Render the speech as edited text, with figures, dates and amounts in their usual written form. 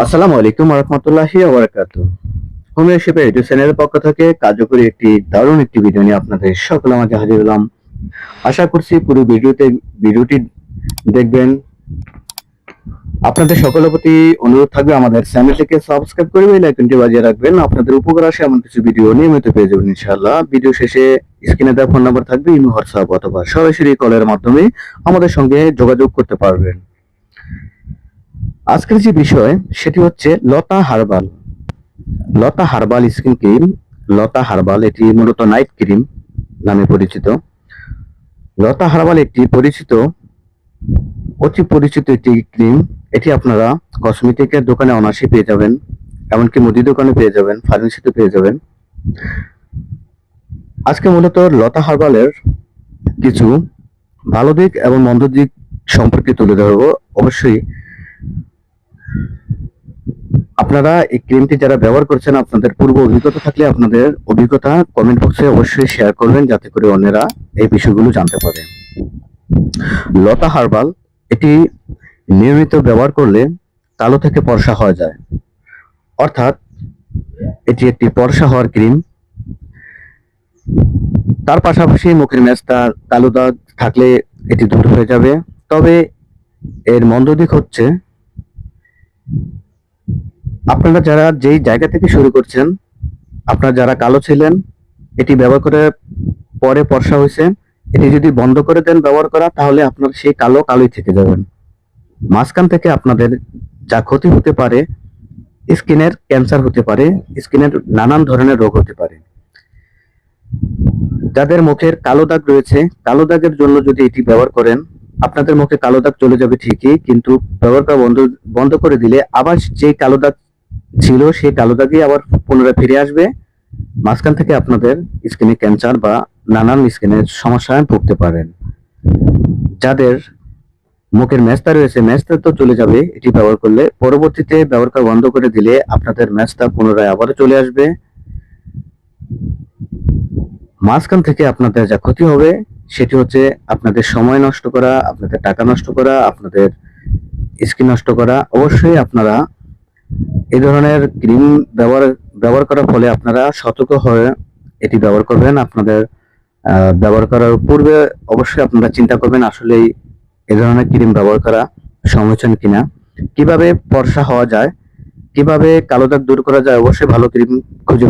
আসসালামু আলাইকুম রহমতুল্লাহি হোম রেসিপি ইউটিউব চ্যানেলের পক্ষ থেকে কার্যকরী একটি দারুণ একটি ভিডিও নিয়ে আপনাদের সকলের মাঝে হাজির হলাম। আশা করছি পুরো ভিডিওটি দেখবেন। আপনাদের সকলের প্রতি অনুরোধ থাকবে আমাদের চ্যানেলটিকে সাবস্ক্রাইব করে বেল আইকনটি বাজিয়ে রাখবেন। আপনাদের উপকার আসে এমন কিছু ভিডিও নিয়মিত পেয়ে যাবেন ইনশাআল্লাহ। ভিডিও শেষে স্ক্রিনে দেওয়া ফোন নাম্বার থাকবে, ইমো, হোয়াটসঅ্যাপ অথবা সরাসরি কলের মাধ্যমে আমাদের সঙ্গে যোগাযোগ করতে পারবেন। আজকের যে বিষয় সেটি হচ্ছে লতা হার্বাল। লতা হার্বাল স্কিন ক্রিম। লতা হার্বাল এটি মূলত নাইট ক্রিম নামে পরিচিত। লতা হার্বাল একটি অতি পরিচিত একটি ক্রিম। এটি আপনারা কসমেটিকের দোকানে অনায়াসে পেয়ে যাবেন, এমনকি মুদি দোকানে পেয়ে যাবেন, ফার্মেসিতে পেয়ে যাবেন। আজকে মূলত লতা হার্বালের কিছু ভালো দিক এবং মন্দ দিক সম্পর্কে তুলে ধরবো। অবশ্যই আপনারা এই ক্রিমটি যারা ব্যবহার করছেন, আপনাদের পূর্ব অভিজ্ঞতা থাকলে আপনাদের অভিজ্ঞতা কমেন্ট বক্সে অবশ্যই শেয়ার করবেন, যাতে করে অন্যরা এই বিষয়গুলো জানতে পারে। লতা হার্বাল এটি নিয়মিত ব্যবহার করলে কালো থেকে ফর্সা হয়ে যায়, অর্থাৎ এটি একটি ফর্সা হওয়ার ক্রিম। তার পাশাপাশি মুখের মেস্তা, কালো দাগ থাকলে এটি দূর হয়ে যাবে। তবে এর মন্দ দিক হচ্ছে, আপনারা যারা যেই জায়গা থেকে শুরু করছেন, আপনারা যারা কালো ছিলেন, এটি ব্যবহার করে পরে ফর্সা হয়েছে, এটি যদি বন্ধ করে দেন ব্যবহার করা, তাহলে আপনার সেই কালোই থেকে যাবেন। মাঝখান থেকে আপনাদের যা ক্ষতি হতে পারে, স্কিনের ক্যান্সার হতে পারে, স্কিনের নানান ধরনের রোগ হতে পারে। যাদের মুখের কালো দাগ রয়েছে, কালো দাগের জন্য যদি এটি ব্যবহার করেন, আপনাদের মুখে কালো দাগ চলে যাবে ঠিকই, কিন্তু ব্যবহার করা বন্ধ করে দিলে আবার যে কালো দাগ ছিল সেই কালো দাগই আবার পুনরায় ফিরে আসবে। মাঝখান থেকে আপনাদের স্কিনে ক্যান্সার বা নানান স্কিনের সমস্যায় ভুগতে পারেন। যাদের মুখের মেস্তা রয়েছে, মেস্তা তো চলে যাবে এটি ব্যবহার করলে, পরবর্তীতে ব্যবহার করা বন্ধ করে দিলে আপনাদের মেস্তা পুনরায় আবারও চলে আসবে। মাঝখান থেকে আপনাদের যা ক্ষতি হবে সেটি হচ্ছে আপনাদের সময় নষ্ট করা, আপনাদের টাকা নষ্ট করা, আপনাদের স্কিন নষ্ট করা। অবশ্যই আপনারা এই ধরনের ক্রিম ব্যবহার করার ফলে আপনারা সতর্ক হয়ে এটি ব্যবহার করবেন। আপনাদের ব্যবহার করার পূর্বে অবশ্যই আপনারা চিন্তা করবেন আসলে এই ধরনের ক্রিম ব্যবহার করা সমীচীন কিনা, কিভাবে ফর্সা হওয়া যায়, কিভাবে কালো দাগ দূর করা যায়। অবশ্যই ভালো ক্রিম খুঁজে